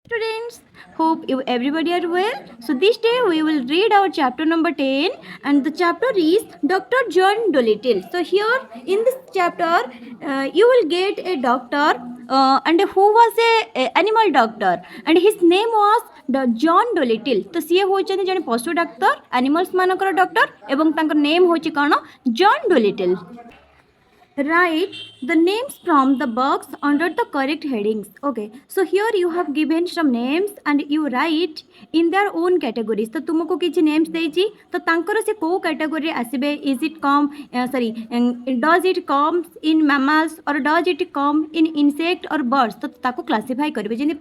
Students, hope you everybody are well. So this day we will read our chapter number 10 and the chapter is Dr. John Dolittle. So here in this chapter you will get a doctor and who was a animal doctor and his name was the John Dolittle. तो सी होचंदी जने पशु doctor animals मानकर doctor एवं तांकर name होची कोन John Doolittle. Write the names from the box under the correct headings. Okay, so here you have given some names and you write in their own categories. तो तुमको किछि names देछि तो तांकर से को category आसीबे. Is it come does it come in mammals or does it come in insect or birds? तो ताको classify करबे. जेंति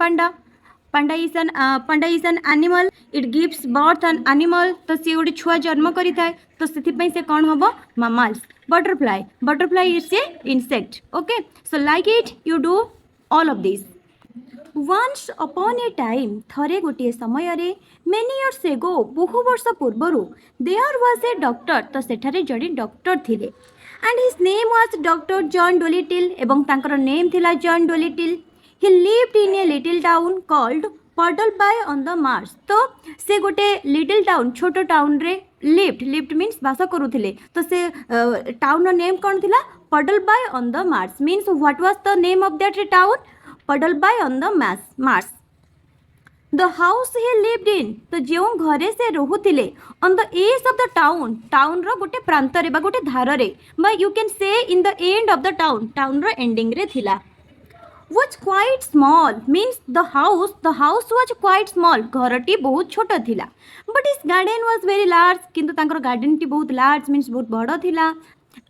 panda is an animal, it gives birth an animal. तो सी गोटे छुआ जन्म करी थाए तो से से कौन हम mammals. Butterfly is a insect. Okay, so like it you do all of this. Once upon a time, थरे गोटे समय रे मेनी इयर्स एगो, बहु वर्ष पूर्वर देयर वाज ए डॉक्टर. तो सेठारे जड़े डॉक्टर थिले and his name was doctor John Dolittle एवं तांकर नेम थिला John Dolittle. He lived in a little town called Puddleby on the Marsh. तो से गोटे लिटिल टाउन छोट टाउन रे लिव्ड मीन्स बास करुथिले. तो से टाउन रो नेम कौन थिला Puddleby on the Marsh. Means what was the name of that town Puddleby on the Marsh. The house he lived in, तो जो घरे से रहुथिले on the edge of the town रो गोटे प्रांत रे बा गोटे धार रे, बा you can say in the end of the town रो एंडिंग रे थिला. Was quite small, means the house was quite small. घरटी बहुत छोट थिला. But his garden was very large, किंतु तांकर गार्डन टी बहुत large means बहुत बड़ थिला.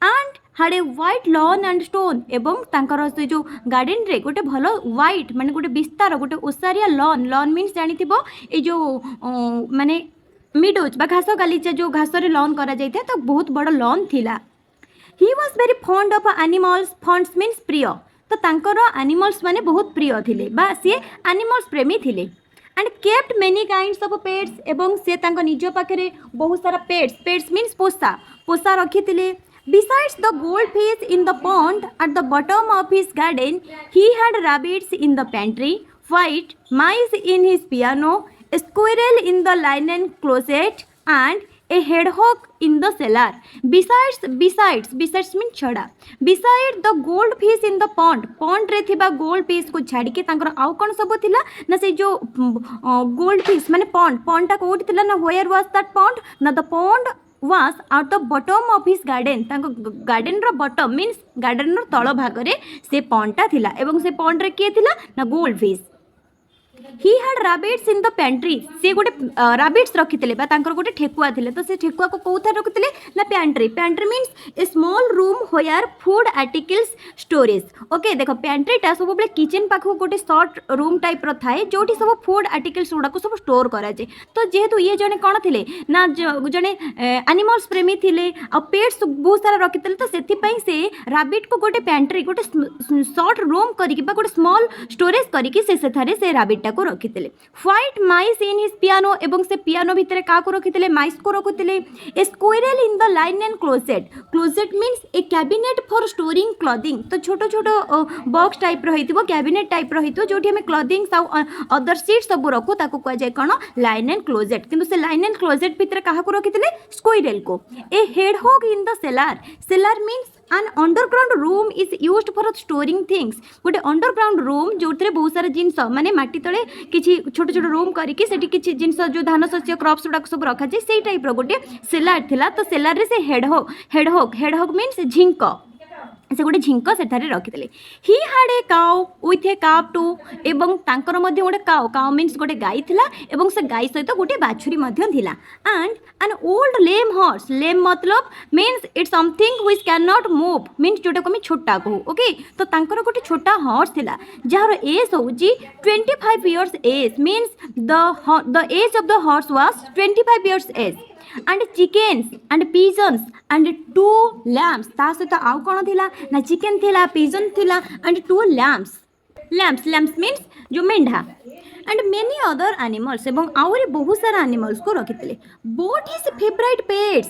And had a white lawn and stone. एवं तांकर से जो गार्डन रे गोटे भलो white माने गोटे विस्तार गोटे ओसारिया लॉन means जानि थिबो ए जो माने मिडोज बा घास गालीचा जो घास रे लॉन करा जाय था तो बहुत बड़ लॉन थिला. He was very fond of animals. Fond means प्रिय. तो तांकर एनिमल्स माने बहुत प्रिय थिले बा सी एनिमल्स प्रेमी थिले. And kept many kinds of pets एवं से तांको निज पाखरे बहुत सारा पेट्स मीन्स पोसा रखिथिले. Besides the goldfish in the pond at the bottom of his garden, he had rabbits in the pantry, white mice in his piano, a squirrel in the linen closet, and a hedgehog in the cellar. Besides means छड़ा. Beside the goldfish in the pond रे थिबा goldfish को छाड़ी के तांकर आउ कोन सब थिला ना से जो goldfish माने pond टा कोठी थिला ना where was that pond ना the pond was at the bottom of his garden. तांको गार्डन रो bottom means गार्डन रो तळ भाग रे से pond टा थिला एवं से pond रे के थिला ना goldfish. He had rabbits in the pantry. से गोटे rabbits रखिथिले बा तांकर गोटे ठेकुआ थिले. तो से ठेकुआ को कोथा रखिथिले ना pantry means a small room where food articles storage. Okay, देखो pantry टा सब बले किचन पाखो गोटे शॉर्ट रूम टाइप रो थाए जोठी सब फूड आर्टिकल्स गुडा को सब स्टोर करा जाय. तो जेहेतु ये जने कोन थिले ना जने एनिमल्स प्रेमी थिले आ पेट्स बहुत सारा रखिथिले. तो सेथि पई से rabbit को गोटे pantry गोटे शॉर्ट रूम करी बा गोटे स्मॉल स्टोरेज करी कि से थारे से rabbit को रखिथिले. White mice in his piano एवं से पियानो भितरे का को रखिथिले माइस को रखिथिले. A squirrel in the linen closet means a cabinet for storing clothing. तो छोटो छोटो बॉक्स टाइप रहिथिबो कैबिनेट टाइप रहितो जोठी हमें क्लॉथिंग अदर सीट सब रखू ताको कह जाय कोन लाइनेन क्लोजेट. किंतु से लाइनेन क्लोजेट भितरे का को रखिथिले स्क्विरल को. A hedgehog in the cellar means an underground room is used for storing things. गोटे अंडरग्राउंड रूम जो बहुत सारा जिनस माने माटी तले किछि छोट छोट रूम करिकि सेठी किछि जिनस जो धान शस्य क्रॉप्स गुडा सब रखा जाय सेई टाइप रो गोटे सेलर थिला. तो सेलर रे से हेडहॉग मीन्स झिंक से गोटे झिंक सेठारे रखिथिले. He had a cow with a calf too एवं तांकर मध्ये गोटे काउ मीन्स गोटे गाई थिला एवं से गाई सहित गोटे बाछुरी मध्ये थिला. And an old lame horse. Lame मतलब means it's something which can not move means जोटा को मी छोटा कहू. ओके, तो तांकर गोटे छोटा हॉर्स थिला जहार एज होउची 25 years age means the age of the horse was 25 years age. and chickens and pigeons and 2 lambs. ता सहित आउ कोन थिला ना चिकन थिला पिजन थिला and 2 lambs means जो मेंढा and many other animals एवं आउरी बहुत सारा animals को रखिथिले. Both his favorite pets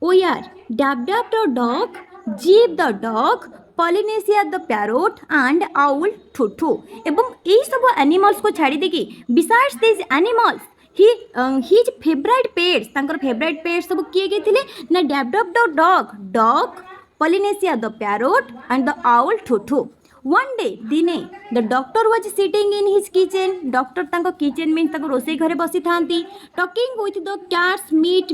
were Dab the dog, Jeep the dog, Polynesia the parrot and owl Too Too एवं यही सब एनिमल्स को छाड़ी देकी besides this animals his favourite pets तांकर फेवरेट पेट्स सब किए गए थे ना develop the dog dog Polynesia the parrot and the owl Too Too one day दिने the doctor was sitting in his kitchen doctor तांको किचन मीन्स तांको रोसई घरे बसी थांती talking with the cat's meat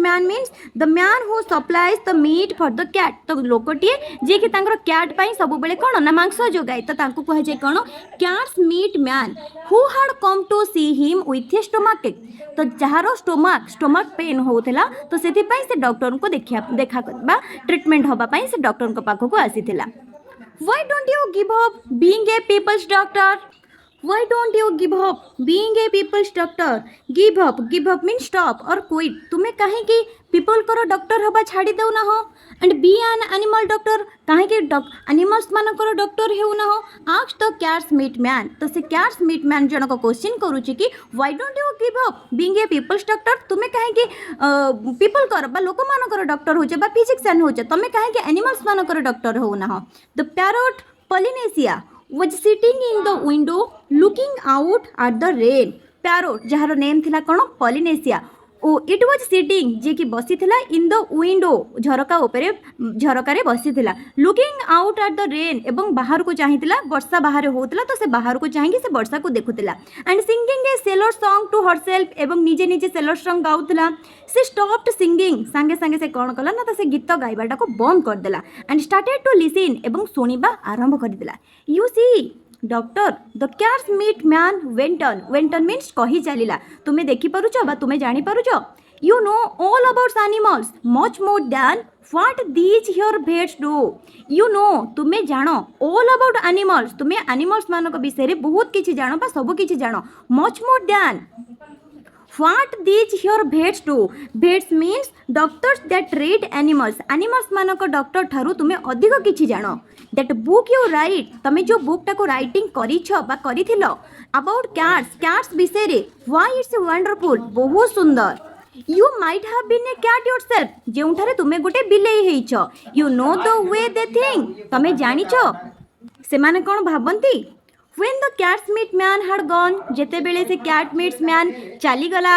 man means the man who supplies the meat for the cat तो लोकटिए जे कि तांकर कैट पाई सब बेले कोन ना मांस जोगाए तो तांको कह जाय कोन cat's meat man who had come to see him with a stomach एक तो जहारो स्टोमक पेन होउथला तो सेति पाई से डॉक्टर को देखा करबा ट्रीटमेंट होबा पाई से डॉक्टर को पाखो को आसीथिला Why don't you give up being a people's doctor? Why don't you give up being a people's doctor? Give up means stop or quit. तुम्हें कहीं कि people करो डॉक्टर हवा छाड़ी दो ना हो and be an animal doctor कहीं कि animals मान करो डॉक्टर हो ना हो ask the cats meat man तो से cats meat man जन को क्वेश्चन करूची कि why don't you give up being a people's doctor तुम्हें कहीं कि people करो बा लोक मान करो डॉक्टर हो जा बा फिजिशियन हो जा तुम्हें कहीं कि animals मान करो डॉक्टर हो ना हो the parrot Polynesia was sitting in the window looking out at the rain parrot जार नेम थिला कोन Polynesia ओ इट वाज सिटिंग जे कि बसी थिला इन द विंडो झरका ऊपर झरका बसी थिला looking out at the rain एवं बाहर को चाहिथिला वर्षा बाहर होतला तो से बाहर को चाहिए से वर्षा को देखुथिला and singing a sailor song to herself एवं निजे निजे सेलर सॉन्ग गाउथिला से स्टॉप्ड सिंगिंग संगे संगे से कोन कला ना तो से गीत गाइबाटा को बंद कर देला एंड स्टार्टेड टू लिसन एवं सुनिबा आरंभ कर देला you see doctor the cat's meat man went on means कही चलिला तुम्हें देखी पारुछ बा तुम्हें जानी पारुछ you know all about animals much more than what these here vets do you know तुम्हें जानो ऑल अबाउट एनिमल्स तुम्हें एनिमल्स मानक विषय बहुत किछि जानो बा सब किछि जानो much more than What these here vets do? Vets means doctors that treat animals. Animals मानक डॉक्टर ठारू तुम्हें अधिक किछि जानो. That book you write तमे जो बुक टाको राइटिंग करिछो बा करिथिलो about cats विषय रे why it's wonderful बहुत सुंदर. You might have been a cat yourself. जेउठारे तुमे गोटे बिलेई हेइछो. You know the way they think. तमे जानिछो से माने कोन भाबंती. When the cat's meat man had gone, जेते बेले से cat meat man चली गला,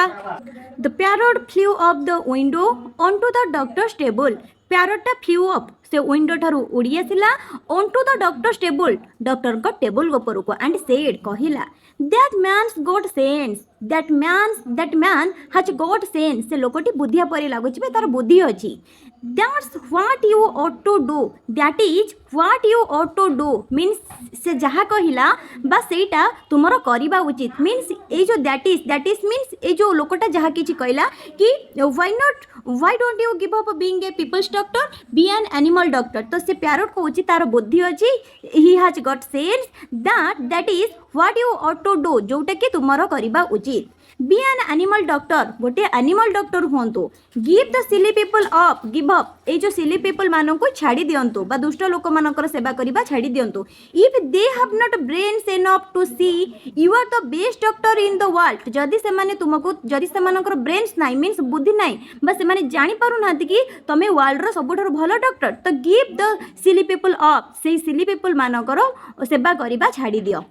the parrot flew up the window onto the doctor's table. Parrot flew up से विंडो ठारू उड़ी आसिला onto the doctor's table. Doctor को टेबल ऊपर को and said कहिला that man's got sense. That man has got sense. से लोकटी बुद्धिया परी लागुची बे तार बुद्धि अछि. That's what you ought to do. That is what you ought to do. Means से जहाँ कहिला बा सेटा तुमरो करिबा उचित. Means ए जो that is means ए जो लोकटा जहाँ किछि कहिला कि why don't you give up being a people's doctor? Be an animal doctor. तो से प्यारोट को उचित तार बुद्धि अछि. He has got sense. That is what you ought to do. जोटा कि तुमरो करिबा उचित. Be an animal doctor. गोटे animal doctor हुंतु. Give the silly people up. Give up. ए जो silly people मानन को छाड़ी दियंतु बा दुष्ट लोक मानकर सेवा करिबा छाड़ी दियंतु. If they have not brains enough to see, you are the best doctor in the world. जदि से माने तुमको जदि से मानकर brains नाही means बुद्धि नाही बा से माने जानि पारु नाथि कि तमे वर्ल्ड रो सबठार भलो डॉक्टर तो give the silly people up. से silly people मानकर सेवा करिबा छाड़ी दियो.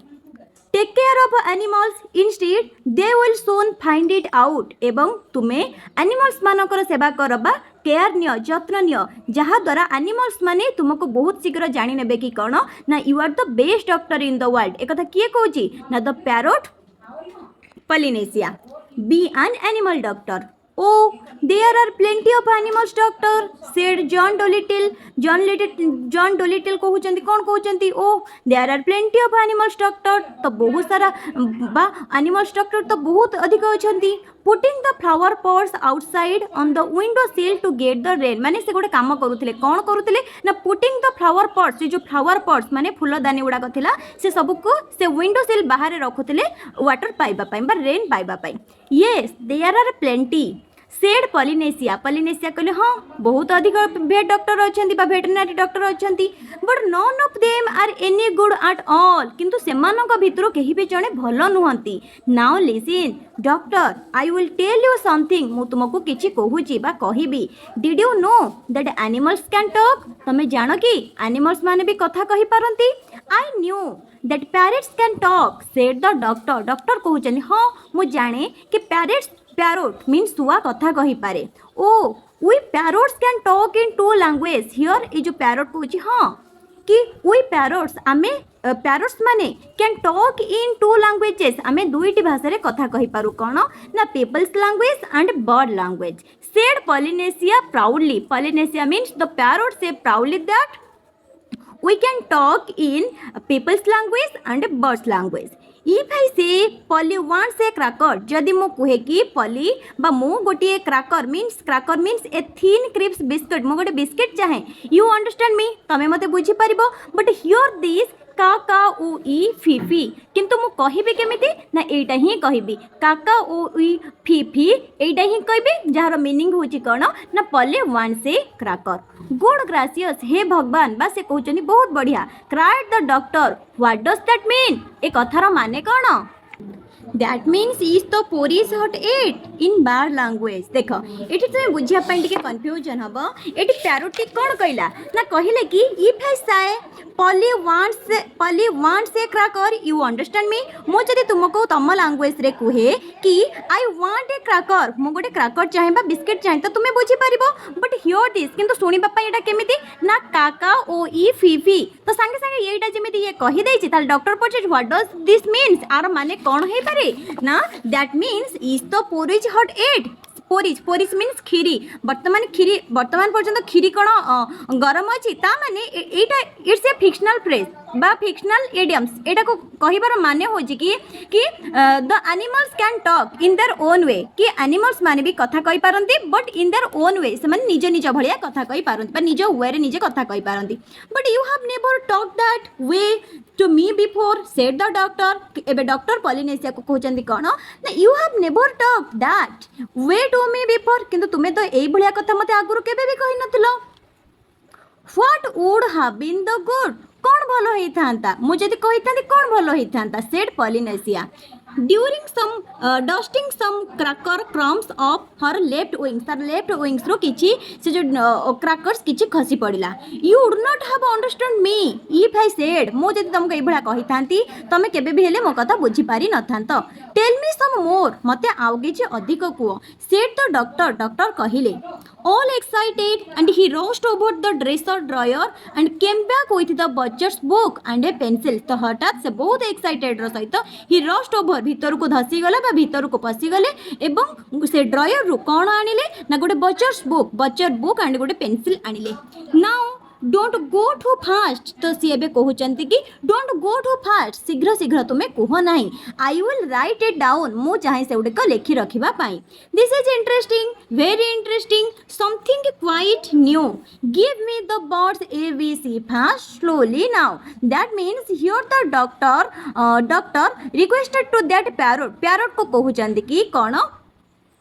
Take care of animals instead they will soon find it out. एवं तुम्हें animals मानकर सेवा करबा केयर नियो जत्न नियो जहाँ द्वारा एनिमल्स माने तुमको बहुत शीघ्र जानी नेबे कि कौन ना you are the best doctor in the world. एक कथा किए कहूची ना the parrot Polynesia. Be an animal doctor. Oh, there are plenty of animals doctor, said John Dolittle. John Dolittle कहउचंती कौन कहउचंती oh, there are plenty of animals doctor. तो बहुत सारा बा animals doctor तो बहुत अधिक अछंती. Putting the flower pots outside on the window sill to get the rain. माने से गोटे काम करूथिले कौन करूथिले ना putting the flower pots से जो flower pots माने फूलदानी गुड़ा कथिला से सबको से window sill बाहर रखुथिले वाटर पाइबा पाइ बा रेन पाइबा पाइ. Yes, there are plenty. Said Polynesia Polynesia कहले हाँ बहुत अधिक भेट डॉक्टर अच्छा भेटेरिनरी डॉक्टर अच्छा but none of them are any good at all किंतु सेमानक भितर केही भी जणे भल नुहंती now listen doctor I will tell you something मु तुमको किछि कहूची बा कहिबी did you know that animals can talk तमे जानो कि एनिमल्स माने भी कथा कहि पारंती I knew that parrots can talk said the doctor doctor कहउचनी हाँ मु जाने कि पैरेट्स पैरोट मीन्स सुआ कथा कहि पारे ओ we parrots can talk in two language here ए जो पैरोट कहउची हाँ कि वी पैरोट्स आमे पैरोट्स माने can talk in two languages आमे दुईटी भाषा रे कथा कहि पारु कोन ना peoples language and bird language said Polynesia proudly Polynesia means the parrot से proudly that we can talk in people's language and birds language if I say Polly wants a cracker जदि मु कहे कि Polly बा मु गोटे cracker means a thin crisp biscuit मु गोटे बिस्किट चाहे you understand me तमे मते बुझी परिबो but here this काका उ ई फी फी किंतु मु कहिबी केमिति ना एटा ही कहिबी काका उ ई फी फी एटा ही कहिबी जार मीनिंग होची कोन ना पले वन से क्रैकर गुड ग्रासियस हे भगवान बा से कहउचनी बहुत बढ़िया cried the doctor what does that mean ए कथार माने कोन दैट मीन्स इज तो पोरिस हट एट इन बार लैंग्वेज देख ये तुम्हें बुझा कन्फ्यूजन हम ये पैरोटी कौन कहला ना कहले कि इफ आई साए poly wants A cracker you understand me मु जदि तुमको तम लैंग्वेज रे कहे कि आई वांट ए क्रैकर मु गोटे क्रैकर चाहे बा बिस्किट चाहे तो तुम्हें बुझी पारिबो बट हियर दिस किंतु सुनी बापा एटा केमिति ना काका ओ ई फीफी तो संगे संगे एटा जेमिति ये कहि देछि ताल डॉक्टर पचे व्हाट डज दिस मीन्स आर माने कोन हे पारे ना दैट मीन्स इज तो porridge hot eat porridge means खीरी वर्तमान पर्यंत खीरी कौन गरम अच्छी माने एटा इट्स ए फिक्शनल फ्रेज बा फिक्शनल इडियम्स एटा को कहिबार माने होची कि the animals can talk in their own way कि एनिमल्स माने भी कथा कहि पारंती but in their own way से माने निज निज भलिया कथा कहि पारंती बा निज वे रे निज कथा कहि पारंती but you have never talk that way to me before said the doctor एबे डॉक्टर पॉलिनेशिया को कहउचंदी कोन ना you have never talk that way to me before किंतु तुमे तो एई भलिया कथा मते आगुरु केबे भी कहि नथिलो what would have been the good कौन भल होता मुझे कही कौन भल होता said Polynesia during some dusting some cracker crumbs off her left wings रो किछि से जो क्रैकर्स किछि खसी पड़िला you would not have understand me if I said मो जदि तुमको ए भला कहि थांती तमे केबे भी हेले मो कथा बुझी पारि न थांत टेल मी सम मोर मते आउ किछि अधिक कुओ सेड द डॉक्टर कहिले all excited and he rushed over the dresser drawer and came back with the butcher's book and a pencil तो हठात से बहुत एक्साइटेड रो सहित he rushed over भीतर को धसी गले बा भीतर को पसी गले एवं से ड्रॉयर रु कोन आनिले ना गोटे बचर बुक एंड गोटे पेंसिल आनिले now don't go too fast तो सी एबे कहउचंती कि डोंट गो टू फास्ट शीघ्र शीघ्र तुम्हें कह नहीं I will write it down मु चाहे से गुड़िक लिखि रखिबा पाई this is interesting very interesting something quite new give me the words A B C fast slowly now that means here the doctor requested to that parrot को कहउचंती कि कोन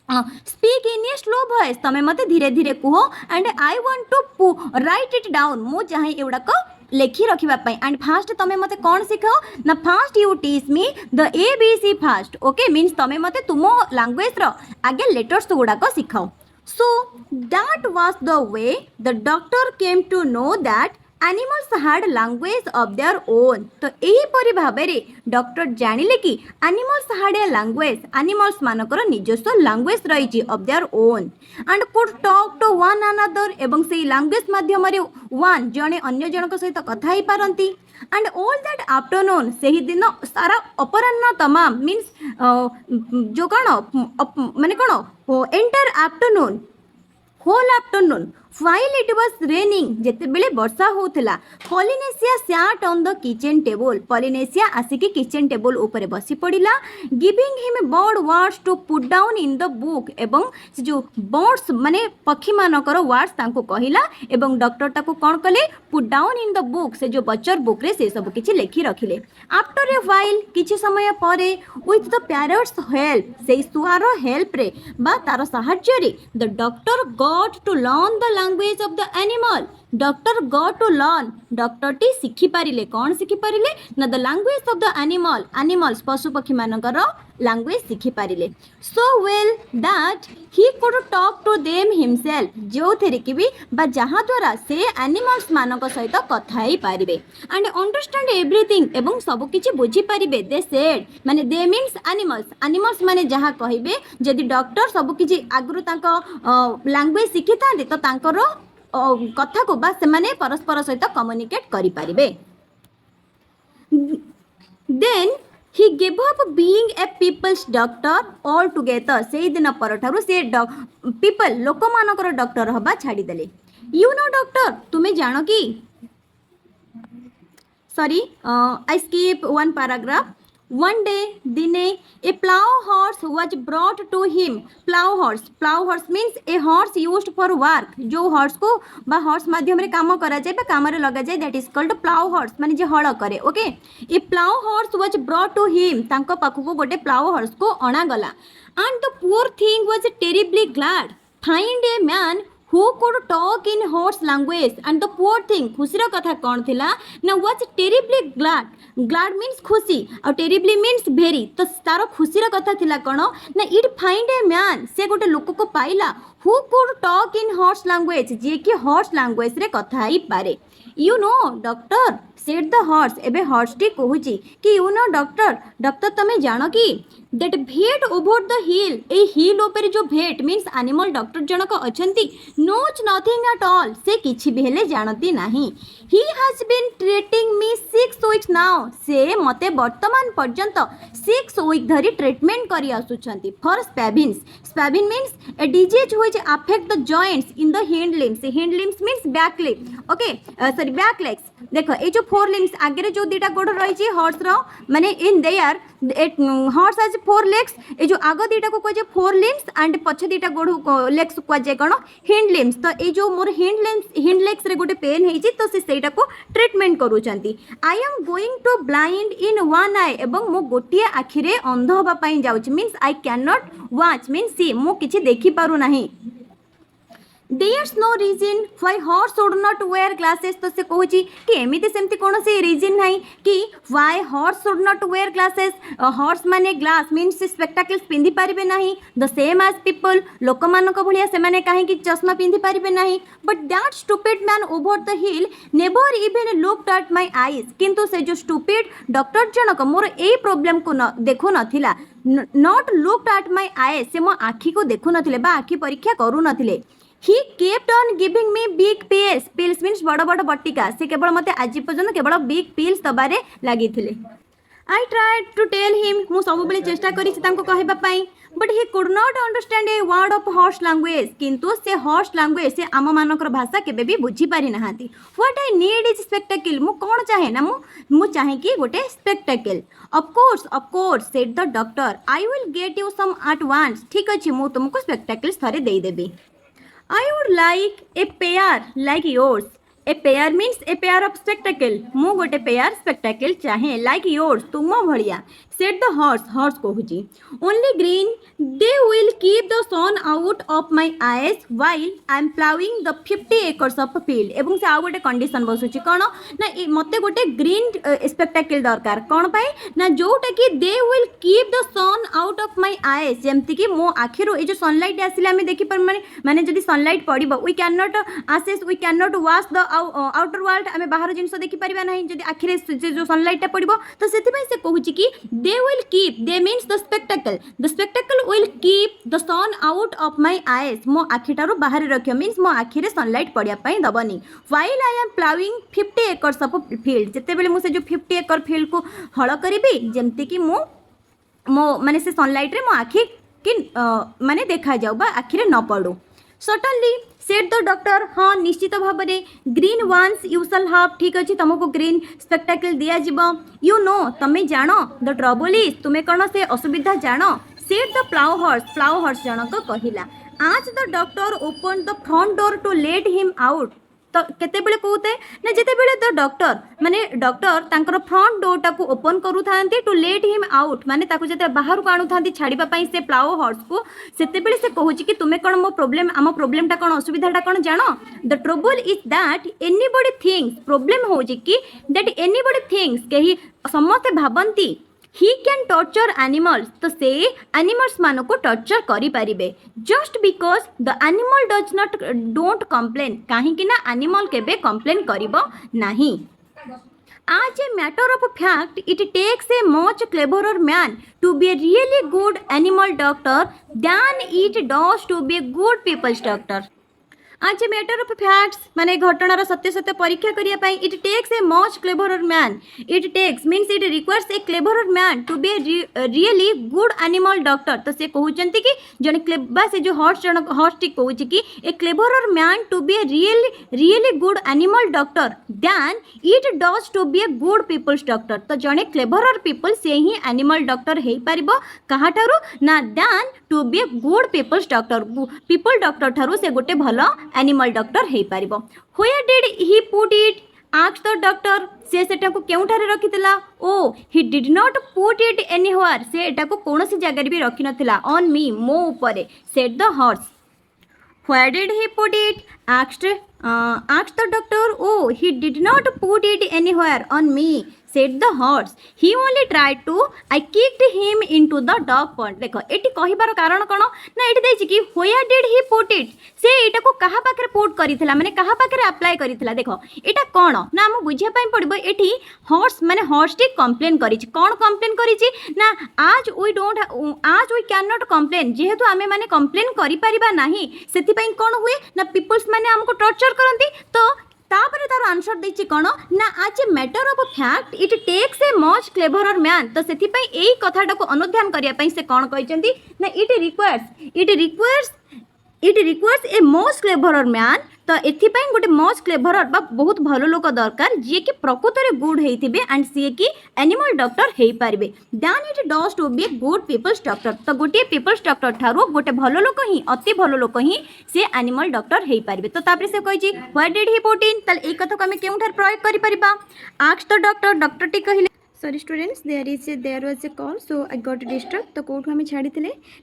speak in a slow voice तमें मत धीरे धीरे कह and I want to write it down मु चाहे एगुड़ाक लिखि रखिबा पई एंड फास्ट तमें मते कौन सिखाओ ना fast you teach me the A B C fast okay means तमें मते तुम लैंग्वेज रो आगे लेटर्स गुड़ाक सिखाओ so that was the way the doctor came to know that animals had language of their own तो यही परि भाबरे डॉक्टर जानिले कि animals had a language animals मानकर निजस्व लैंग्वेज रही of their own and could talk to one another एवं से लैंग्वेज माध्यम रे वन जने अन्य जनक सहित कथा ही पारंती एंड ऑल दैट आफ्टरनून से दिन सारा अपराह्न तमाम मीन्स जो कौन माने कौन entire afternoon whole afternoon While it was raining, ଯେତେବେଳେ ବର୍ଷା ହେଉଥିଲା, Polynesia sat on the kitchen table. Polynesia ଆସିକି kitchen table ଉପରେ ବସି ପଡ଼ିଲା, giving him bird words to put down in the book. ଏବଂ ସେ ଯେଉଁ ବର୍ଡସ୍ ମାନେ ପକ୍ଷୀମାନଙ୍କର ୱାର୍ଡସ୍ ତାଙ୍କୁ କହିଲା ଏବଂ ଡକ୍ଟର ତାକୁ କ'ଣ କଲେ, put down in the book, ସେ ଯେଉଁ ବଚର ବୁକ୍ରେ ସେ ସବୁ କିଛି ଲେଖି ରଖିଲେ. After a while, କିଛି ସମୟ ପରେ, with the parrot's help, ସେଇ ଶୁଆର ହେଲ୍ପରେ ବା ତାର ସାହାଯ୍ୟରେ, the doctor got to learn the language of the animal. Doctor got to learn, ଡକ୍ଟରଟି ଶିଖିପାରିଲେ, କ'ଣ ଶିଖିପାରିଲେ ନା the language of the animals, ପଶୁ ପକ୍ଷୀମାନଙ୍କର language ଶିଖିପାରିଲେ. So well that he could talk to them himself, ଯେଉଁଥିରେ କି ବି ବା ଯାହାଦ୍ୱାରା ସେ ଆନିମଲ୍ସ ମାନଙ୍କ ସହିତ କଥା ହେଇପାରିବେ and understand everything, ଏବଂ ସବୁକିଛି ବୁଝିପାରିବେ. they said, ମାନେ they means animals ମାନେ ଯାହା କହିବେ, ଯଦି ଡକ୍ଟର ସବୁକିଛି ଆଗରୁ ତାଙ୍କ ଲାଙ୍ଗୁଏଜ ଶିଖିଥାନ୍ତି ତ ତାଙ୍କର କଥାକୁ ବା ସେମାନେ ପରସ୍ପର ସହିତ କମ୍ୟୁନିକେଟ୍ କରିପାରିବେ. Then he gave up being a people's doctor altogether. ସେଇ ଦିନ ପରଠାରୁ ସେ people ଲୋକମାନଙ୍କର ଡକ୍ଟର ହେବା ଛାଡ଼ିଦେଲେ. You know doctor, ତୁମେ ଜାଣ କି, sorry, I skip one paragraph. One day, ଦିନେ, a plow horse was brought to him. Plow horse means a horse used for work. जो horse को बा horse माध्यम रे काम करा जाए बा काम रे लगा जाए, that is called plow horse, माने जे हल करे. Okay, a plow horse was brought to him. तांको पाखु को गोटे plow horse को अणा गला. And the poor thing was terribly glad find a man who could talk in horse language. And the poor thing, खुशीर कथा कौन थिला ना, was terribly glad means खुशी और terribly means very. तो तार खुशीर कथा थिला कौन ना, it find a man, से गोटे लोक को पाइला who could talk in horse language, जे कि horse language रे कथा ही पारे. You know doctor, said the horse. एबे horse टी कहूची कि you know doctor तमे जानो कि that vet over the hill, A hill ऊपर जो vet means animal doctor Janak अछंती, knows nothing at all, से किछि भी हेले जानती नहीं. He has been treating me 6 weeks now, से मते वर्तमान पर्यंत 6 week धरी ट्रीटमेंट करी आसुछंती for spavins. Spavin means a disease which affect the joints in the hind limbs. Hind limbs means back leg. Okay, sorry, back legs. देखो ये जो 4 limbs आगे जो दीटा गोड़ रही हॉर्स रो माने in their horse has 4 legs. ये जो आग दीटा को कहे 4 limbs एंड पछ दीटा गोड़ लेग्स कहे कौन हिंड लिम्स. तो ये जो मोर हिंड लेग्स रे गोटे पेन है तो से सेटा को ट्रीटमेंट करूचंती. I am going to blind in one eye, एवं मो गोटिए आखिरे अंध होबा पई जाउची means I can not watch means see, मो किछि देखि पारु नाही. There's no reason why horse should not wear glasses. तो से कहूची कि एमिति सेमती कौन से रीजन नहीं कि why horse should not wear glasses. horse माने glass means spectacles पिंधि पारिबे नहीं. the same as people, लोक मानक भलिया से माने काहे कि चश्मा पिंधि पारिबे नहीं. but that stupid man over the hill never even looked at my eyes. किंतु से जो stupid doctor Janak more a problem को देखु नथिला, not looked at my eyes, से मो आखि को देखु नथिले बा आखि परीक्षा करू नथिले. He kept on giving me big pills. Pills means बड़ बड़ बटिका. से केवल मते आज पर्यंत केवल big pills दबारे लागि थिले. I tried to tell him, मु सब बेले चेष्टा करी तांको कहबा पई, but he could not understand a word of horse language. किंतु से horse language से आम मानकर भाषा केबे भी बुझी पारि नहांती. What I need is spectacle. मु कोन चाहे ना मु चाहे कि गोटे spectacle. Of course said the doctor. I will get you some at once. ठीक अछि, मु तुमको spectacles थरे देई देबी. I would like a pair like yours. A pair means a pair of spectacle. मु गोटे pair spectacle चाहे like yours, तुम भलिया. Said the horse कहूची. Only green, they will keep the sun out of my eyes while I am plowing the 50 acres of field. एवं से आउ गोटे condition बसुची कौन ना मते गोटे ग्रीन स्पेक्टाकल दरकार कौन पाए ना जोटा कि they will keep the sun out of my eyes, जेमती कि मो आखिरो ए जो सनलाइट आसिले आमे देखि पर माने जदी सनलाइट पड़िबो we can not access we can not watch the outer world, आमे बाहर जिंस देखि परिबा नाही जदी आखिरे जो सनलाइट पड़िबो. तो सेति पई से कहूची कि they will keep, they means the spectacle will keep the sun out of my eyes. मो आखिटारू बाहर रखियो means मो आखिरे सनलाइट पड़िया पई दबनी. while I am plowing 50 acres of field, जेते बेले मु से जो 50 एकर फील्ड को हळ करिबी जेमती कि मो माने से सनलाइट रे मो आखि कि माने देखा जाऊ बा आखिरे न पड़ू. Certainly, said the doctor. हाँ निश्चित भाव में ग्रीन वन्स यू शैल हाव ठीक अच्छे तुमको ग्रीन स्पेक्टाकल दिया जीवो यू नो तुम्हें जान द ट्रबल इज तुम्हें कौन से असुविधा जान सेड द प्लाउ हॉर्स जनक कहला आज the doctor open the front door to let him out तो केतेबेले कहते ना जितेबेले द डॉक्टर माने डॉक्टर तांकर फ्रंट डोर टाको ओपन करू थांती टू लेट हिम आउट माने ताको जते बाहर को आनु थांती छाड़ीबा पई से प्लाउ हॉर्स को सेतेबेले से कहूची कि तुमे कोन मो प्रॉब्लम आम प्रॉब्लम टा कोन असुविधा टा कोन जानो the trouble is that anybody thinks problem होची कि दैट एनीबॉडी थिंक्स कही समस्त भाबंती ही कैन टॉर्चर एनिमल्स तो से एनिमल्स मान को टॉर्चर करि परिबे just because the animal does not don't complain कहीं ना एनिमल केबे कंप्लेन करिबो नाही as a matter of fact it takes a much cleverer man to be a really good animal doctor than it does to be a good people's doctor आज a matter of facts माने घटनार सत्य परीक्षा करिया पई it takes a much cleverer man it takes means it requires a cleverer man to be really good animal doctor तो से कहउचंती कि जने क्लेबा से जो हॉर्स टी कहउची कि a cleverer man to be really good animal doctor then it does to be a good peoples doctor तो जने क्लेवरर पीपल से ही एनिमल डॉक्टर हेई परिबो कहा ठारू ना then to be a good peoples doctor people doctor ठारू से गोटे भलो एनिमल डॉक्टर हेई परिबो where did he put it asked the doctor से सेटा को केउठारे रखितला oh he did not put it anywhere से एटा को कोनोसी जगह भी रखि नथिला ऑन मी मो ऊपरे said the horse where did he put it asked the doctor oh he did not put it anywhere on me said the horse he only tried to I kicked him into the dog pond देखो eighty कहिबार कारण कोन ना eighty देछि कि where did he put it से एटा को कहा पाखरे पुट करिथिला माने कहा पाखरे अप्लाई करिथिला देखो एटा कोन ना हम बुझिया पई पड़बो एटी हॉर्स माने हॉर्स टी कंप्लेन करिछि कोन कंप्लेन करिछि ना आज वी कैन नॉट कंप्लेन जेहेतु आमे माने कंप्लेन करि परिबा नाही सेति पई कोन हुए ना पीपल्स माने हमको टॉर्चर करंती तो तापर तार आंसर देछि कोन ना आज a matter of fact it takes a much cleverer man तो सेति पई एई कथाटा को अनुध्यान करिया पई से कोन कहिसंती ना it requires a most cleverer man तो एथिपाई गोटे मोस्ट क्लेवरर बा बहुत भलो लोक दरकार जी कि प्रकृतरे गुड हेइथिबे एंड सी कि एनिमल डॉक्टर हेइ पारिबे then it does to be good peoples doctor तो गोटे पीपल्स डॉक्टर ठारो गोटे भलो लोक ही अति भलो लोक ही से एनिमल डॉक्टर हेइ पारिबे तो तापर से कहिछि what did he put in तल ए कथा को हम केउठार प्रयोग करि परिबा आस्क्ड द डॉक्टर टी कहिले sorry students there was a call so I got disturb तो कोठु हमें छाड़ी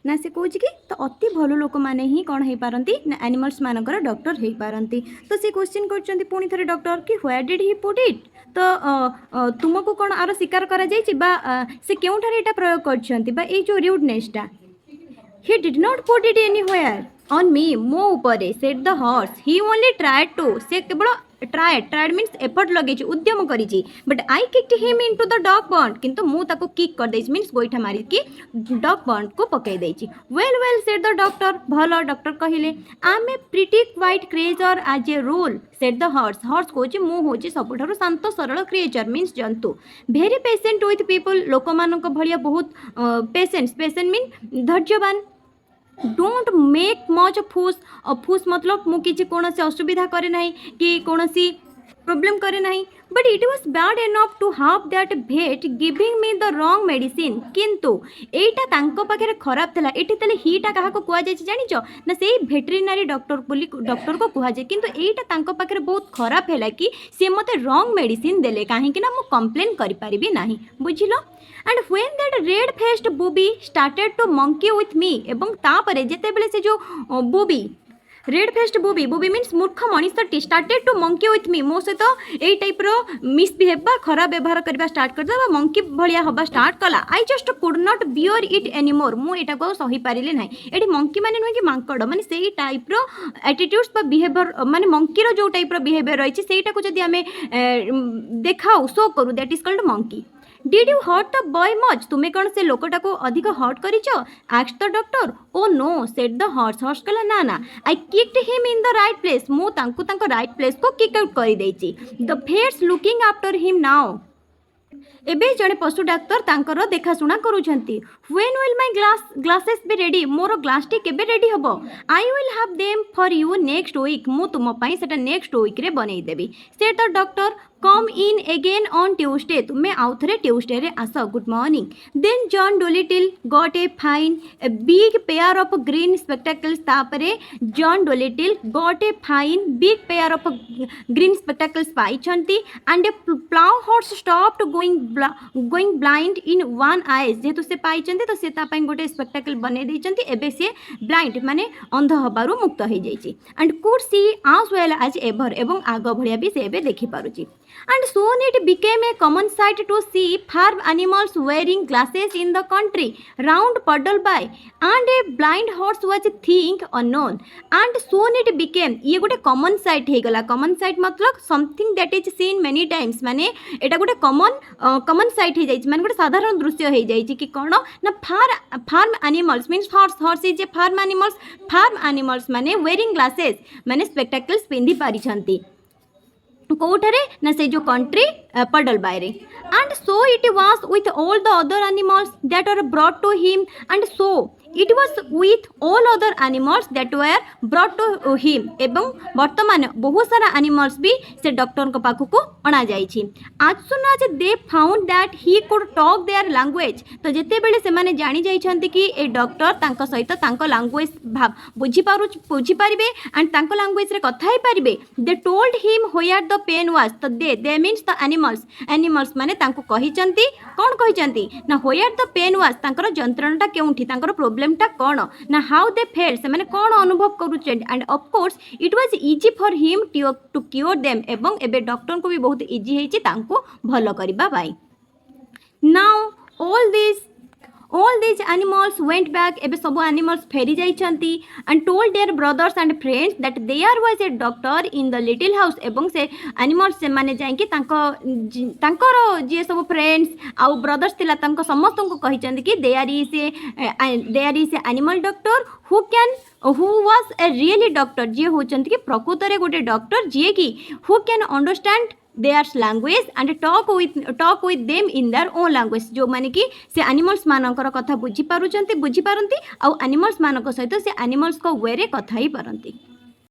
ना से कहूँ कि तो अति भल लोक मैंने ही कौन हो पारती ना एनिमल्स मानकर डॉक्टर हो पारती तो से क्वेश्चन कर पुणी थे डॉक्टर कि where did he put it तो तुमको कौन आर स्वीकार करा से क्योंठार यहाँ प्रयोग कर जो रिउडनेसटा he did not put it anywhere on me मो उपरे said the horse he only tried to से केवल tried means effort लगे उद्यम करी but I kicked him into the dog pond किंतु मु ताको किक कर देछि मींस गोइठा मारी कि डॉग पॉन्ड को पकई देछि वेल said the doctor भलो डॉक्टर कहिले I am a pretty quite creature as a rule said the horse कोछि मु होछि सबठारु शांत सरल क्रिएचर मींस जंतु वेरी पेशेंट विथ पीपल लोक मानक भलिया बहुत पेशेंट मीन धैर्यवान डोंट मेक मच फूस मतलब मु किसी कौन से असुविधा करे नहीं कि कौन सी प्रॉब्लम करे नहीं but it was bad enough to have that vet giving me the wrong medicine किंतु एटा तांको पाखे खराब थला एटी तले हीटा काहा को कुआ जाय जानिचो ना सेही वेटरिनरी डॉक्टर बोली डॉक्टर को कुआ जाय किंतु एटा तांको पाखे बहुत खराब हैला कि से मते रॉन्ग मेडिसिन देले काहे कि ना मु कंप्लेन करि परिबी नाही बुझिलो and when that red faced booby started to monkey with me एवं तापरे जेते बेले से जो booby red faced booby means मूर्ख मनीषटी started to monkey with me मो सहित यही टाइप मिसबिहेव बा खराब व्यवहार करवा स्टार्ट करदेवा मंकी भाया हवा स्टार्ट कला I just could not bear it anymore मुझे सही पारे ना ये मंकी मैंने नुहे कि मांकड़ मैंने से टाइप एटीट्यूड्स बिहेवियर माने मंकीर जो टाइप बिहेवियर रही से आम देखाऊ शो करूँ that is called monkey did you hurt the boy much तुम्हें कौन से लोकटा को अधिक हर्ट करिच asked the doctor oh no said the horse कहला ना ना I kicked him in the right place मु तांको राइट प्लेस को किक आउट कर देछि the farrier's looking after him now एबे जड़े पशु डाक्तर तांकर देखाशुना करूछंती when will my glasses be ready मोर ग्लास टी केबे रेडी हबो I will have them for you next week मु तुम पई सेटा नेक्स्ट वीक रे बनै देबी से तो doctor come in again on Tuesday तुम्हें आउ थे ट्यूसडे रे आस good morning then John Dolittle got a fine a big pair of green spectacles तापरे John Dolittle got a fine big pair of green spectacles पाइछंती and a plough horse stopped going blind in one eyes जेतु से पाइछंती तो से ता पई गोटे स्पेक्टाकल बने देइछंती एबे से ब्लाइंड माने अंध हबारु मुक्त हो जाइछि and could see as well as ever एवं आग भलिया भी से एबे देखि पारुछि and soon it became a common sight to see farm animals wearing glasses in the country round Puddleby and a blind horse was a thing unknown and soon it became ये गोटे common sight हे गला common sight मतलब something that is seen many times माने एटा गोटे common sight हे जाइछि माने गोटे साधारण दृश्य हे जाइछि कि कोन ना farm animals means horse is a farm animals माने wearing glasses माने spectacles पिंधि पारि छंती कौठरे ना से जो कंट्री पडल बायरे and so it was with all the other animals that are brought to him and so it was with all other animals that were brought to him एवं वर्तमान बहुत सारा एनिमल्स भी से डॉक्टर को पाखु को अणा जाइछि आज सुन आज they found that he could talk their language तो जेते बेले से माने जानि जाइछंती कि ए डॉक्टर तांको सहित तांको लैंग्वेज बुझी पारिबे एंड तांको लैंग्वेज रे कथा ही पारिबे they told him where the pain was तो दे मीन्स द एनिमल्स माने तांको कहिचंती कोन कहिचंती ना वेयर द पेन वाज तांकर जंत्रणाटा केउठी तांकर प्रॉब्लमटा कोन ना हाउ दे फेल से माने कोन अनुभव करूचंती and of course it was easy for him to cure them एवं एबे डॉक्टर को भी बहुत इजी हेची तांको भलो करिबा by now all these animals went back एबे सब animals Pheri जाइछंती and told their brothers and friends that there was a doctor in the little house एवं से animals से माने जाय कि तांकर जे सब फ्रेंड्स आउ ब्रदर्स तिला तांको समस्त को कहिछंती कि there is a animal doctor who was a really doctor जे होचंती कि प्रकृत रे गोटे डॉक्टर जे कि who can understand their language and talk with them in their own language जो माने कि से एनिमल्स मानकर कथा बुझी पारंती आउ एनिमल्स मानक सहित से एनिमल्स को वे रे कथा ही पारंती।